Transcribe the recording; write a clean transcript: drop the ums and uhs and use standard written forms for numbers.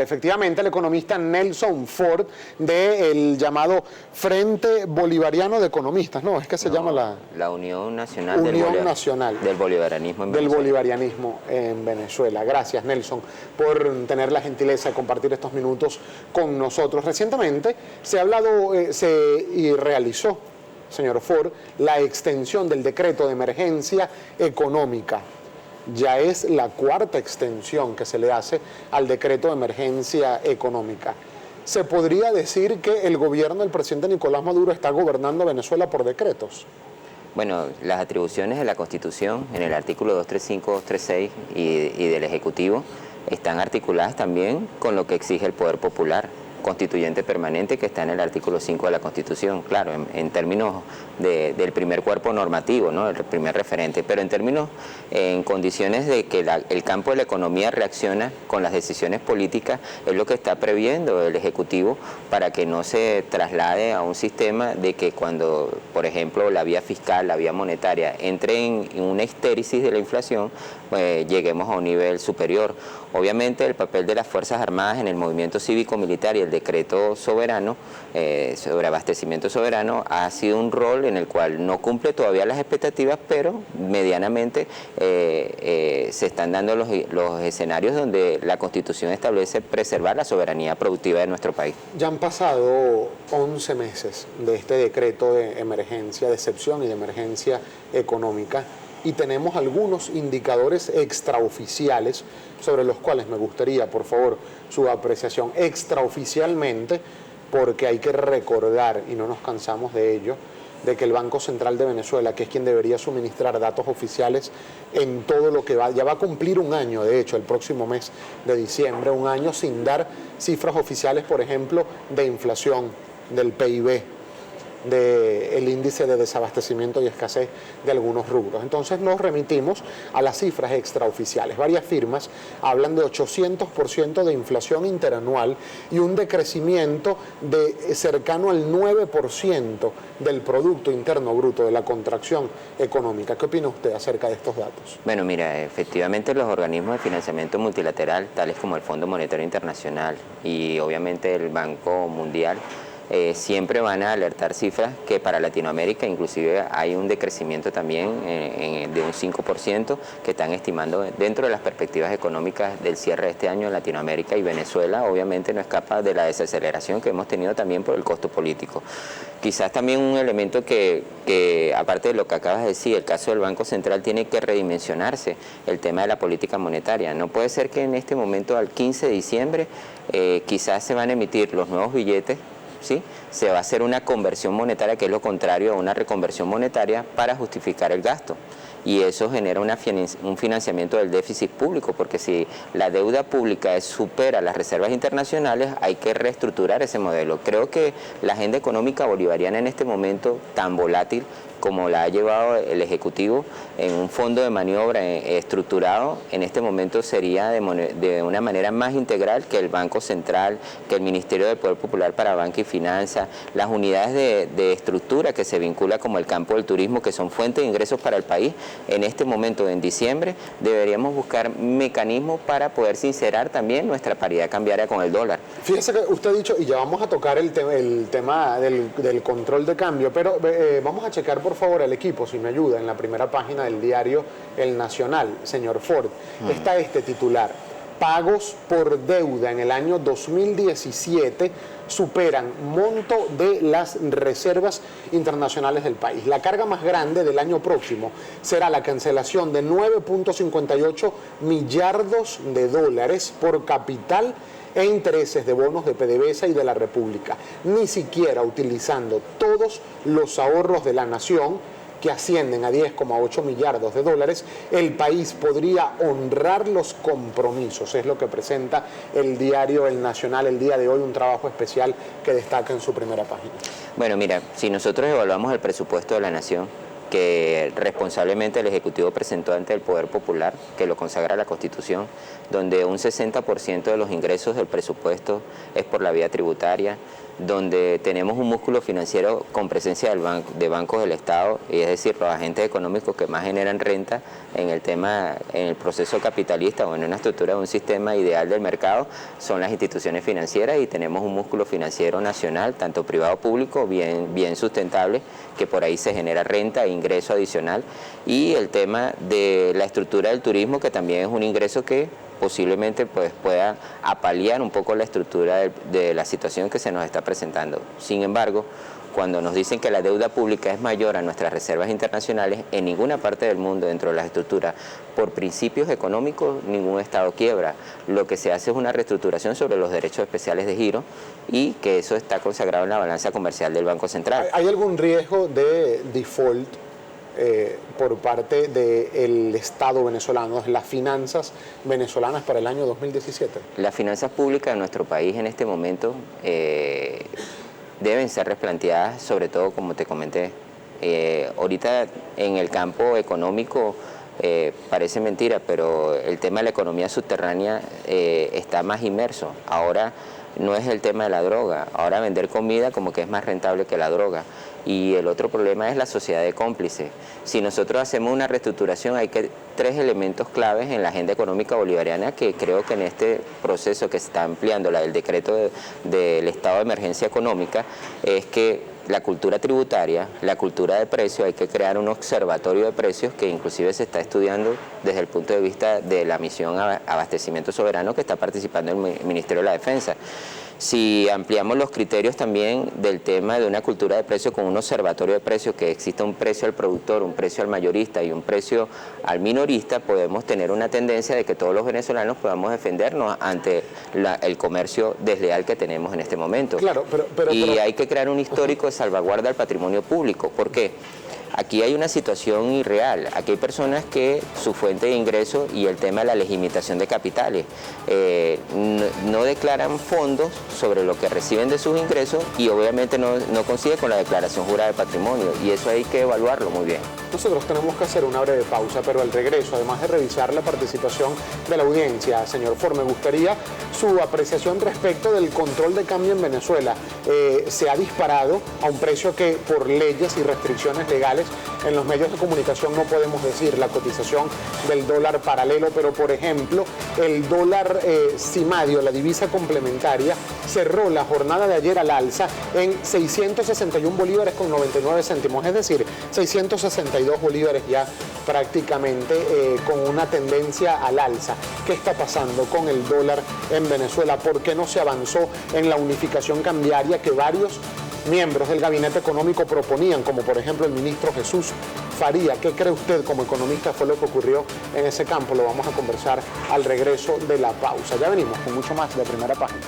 Efectivamente, el economista Nelson Ford del llamado Frente Bolivariano de Economistas, ¿no? Es que se llama la Unión Nacional, del Bolivarianismo en Venezuela. Del bolivarianismo en Venezuela. Gracias, Nelson, por tener la gentileza de compartir estos minutos con nosotros. Recientemente se ha hablado, y realizó, señor Ford, la extensión del decreto de emergencia económica. Ya es la cuarta extensión que se le hace al decreto de emergencia económica. ¿Se podría decir que el gobierno del presidente Nicolás Maduro está gobernando Venezuela por decretos? Bueno, las atribuciones de la Constitución en el artículo 235, 236 y del Ejecutivo están articuladas también con lo que exige el Poder Popular Constituyente Permanente, que está en el artículo 5 de la Constitución, claro, en términos del primer cuerpo normativo, ¿no?, el primer referente, pero en condiciones de que el campo de la economía reacciona con las decisiones políticas, es lo que está previendo el Ejecutivo para que no se traslade a un sistema de que cuando, por ejemplo, la vía fiscal, la vía monetaria, entre en una histéresis de la inflación, lleguemos a un nivel superior. Obviamente el papel de las Fuerzas Armadas en el movimiento cívico-militar y el decreto soberano, sobre abastecimiento soberano, ha sido un rol en el cual no cumple todavía las expectativas, pero medianamente se están dando los escenarios donde la Constitución establece preservar la soberanía productiva de nuestro país. Ya han pasado 11 meses de este decreto de emergencia, de excepción y de emergencia económica, y tenemos algunos indicadores extraoficiales sobre los cuales me gustaría, por favor, su apreciación. Extraoficialmente, porque hay que recordar, y no nos cansamos de ello, de que el Banco Central de Venezuela, que es quien debería suministrar datos oficiales en todo lo que va, ya va a cumplir un año, de hecho, el próximo mes de diciembre, un año sin dar cifras oficiales, por ejemplo, de inflación, del PIB, del índice de desabastecimiento y escasez de algunos rubros. Entonces nos remitimos a las cifras extraoficiales. Varias firmas hablan de 800% de inflación interanual y un decrecimiento de cercano al 9% del Producto Interno Bruto, de la contracción económica. ¿Qué opina usted acerca de estos datos? Bueno, mira, efectivamente los organismos de financiamiento multilateral, tales como el Fondo Monetario Internacional y obviamente el Banco Mundial, siempre van a alertar cifras que para Latinoamérica inclusive hay un decrecimiento también de un 5% que están estimando dentro de las perspectivas económicas del cierre de este año en Latinoamérica, y Venezuela obviamente no escapa de la desaceleración que hemos tenido también por el costo político. Quizás también un elemento que aparte de lo que acabas de decir, el caso del Banco Central, tiene que redimensionarse el tema de la política monetaria. No puede ser que en este momento, al 15 de diciembre, quizás se van a emitir los nuevos billetes, ¿sí? Se va a hacer una conversión monetaria, que es lo contrario a una reconversión monetaria, para justificar el gasto. Y eso genera un financiamiento del déficit público, porque si la deuda pública supera las reservas internacionales, hay que reestructurar ese modelo. Creo que la agenda económica bolivariana en este momento tan volátil como la ha llevado el Ejecutivo en un fondo de maniobra estructurado, en este momento sería de una manera más integral que el Banco Central, que el Ministerio del Poder Popular para Banca y Finanzas, las unidades de estructura que se vincula como el campo del turismo, que son fuentes de ingresos para el país. En este momento, en diciembre, deberíamos buscar mecanismos para poder sincerar también nuestra paridad cambiaria con el dólar. Fíjese que usted ha dicho, y ya vamos a tocar el tema del control de cambio, pero vamos a checar por favor al equipo, si me ayuda, en la primera página del diario El Nacional, señor Ford. Está este titular: pagos por deuda en el año 2017 superan monto de las reservas internacionales del país. La carga más grande del año próximo será la cancelación de 9.58 millardos de dólares por capital e intereses de bonos de PDVSA y de la República, ni siquiera utilizando todos los ahorros de la nación, que ascienden a 10,8 millardos de dólares, el país podría honrar los compromisos. Es lo que presenta el diario El Nacional el día de hoy, un trabajo especial que destaca en su primera página. Bueno, mira, si nosotros evaluamos el presupuesto de la nación, que responsablemente el Ejecutivo presentó ante el Poder Popular, que lo consagra la Constitución, donde un 60% de los ingresos del presupuesto es por la vía tributaria, donde tenemos un músculo financiero con presencia de bancos del Estado, y es decir, los agentes económicos que más generan renta en el proceso capitalista o en una estructura de un sistema ideal del mercado, son las instituciones financieras, y tenemos un músculo financiero nacional, tanto privado o público, bien sustentable, que por ahí se genera renta e ingreso adicional, y el tema de la estructura del turismo, que también es un ingreso que posiblemente pues pueda apalear un poco la estructura de la situación que se nos está presentando. Sin embargo, cuando nos dicen que la deuda pública es mayor a nuestras reservas internacionales, en ninguna parte del mundo, dentro de las estructuras, por principios económicos, ningún Estado quiebra. Lo que se hace es una reestructuración sobre los derechos especiales de giro, y que eso está consagrado en la balanza comercial del Banco Central. ¿Hay algún riesgo de default por parte del Estado venezolano, las finanzas venezolanas para el año 2017? Las finanzas públicas de nuestro país en este momento deben ser replanteadas, sobre todo, como te comenté. Ahorita en el campo económico parece mentira, pero el tema de la economía subterránea está más inmerso. Ahora no es el tema de la droga, ahora vender comida como que es más rentable que la droga. Y el otro problema es la sociedad de cómplices. Si nosotros hacemos una reestructuración, hay tres elementos claves en la agenda económica bolivariana, que creo que en este proceso que se está ampliando, la del decreto del estado de emergencia económica, es que la cultura tributaria, la cultura de precios, hay que crear un observatorio de precios que inclusive se está estudiando desde el punto de vista de la misión Abastecimiento Soberano, que está participando el Ministerio de la Defensa. Si ampliamos los criterios también del tema de una cultura de precios con un observatorio de precios, que exista un precio al productor, un precio al mayorista y un precio al minorista, podemos tener una tendencia de que todos los venezolanos podamos defendernos ante el comercio desleal que tenemos en este momento. Claro, pero hay que crear un histórico de salvaguarda al patrimonio público. ¿Por qué? Aquí hay una situación irreal. Aquí hay personas que su fuente de ingreso, y el tema de la legitimación de capitales, no declaran fondos sobre lo que reciben de sus ingresos, y obviamente no coincide con la declaración jurada de patrimonio, y eso hay que evaluarlo muy bien. Nosotros tenemos que hacer una breve pausa, pero al regreso, además de revisar la participación de la audiencia, señor Ford, me gustaría su apreciación respecto del control de cambio en Venezuela. Se ha disparado a un precio que, por leyes y restricciones legales, en los medios de comunicación no podemos decir la cotización del dólar paralelo, pero por ejemplo el dólar cimadio, la divisa complementaria, cerró la jornada de ayer al alza en 661 bolívares con 99 céntimos, es decir, 662 bolívares ya prácticamente con una tendencia al alza. ¿Qué está pasando con el dólar en Venezuela? ¿Por qué no se avanzó en la unificación cambiaria que varios miembros del gabinete económico proponían, como por ejemplo el ministro Jesús Faría? ¿Qué cree usted como economista fue lo que ocurrió en ese campo? Lo vamos a conversar al regreso de la pausa. Ya venimos con mucho más de Primera Página.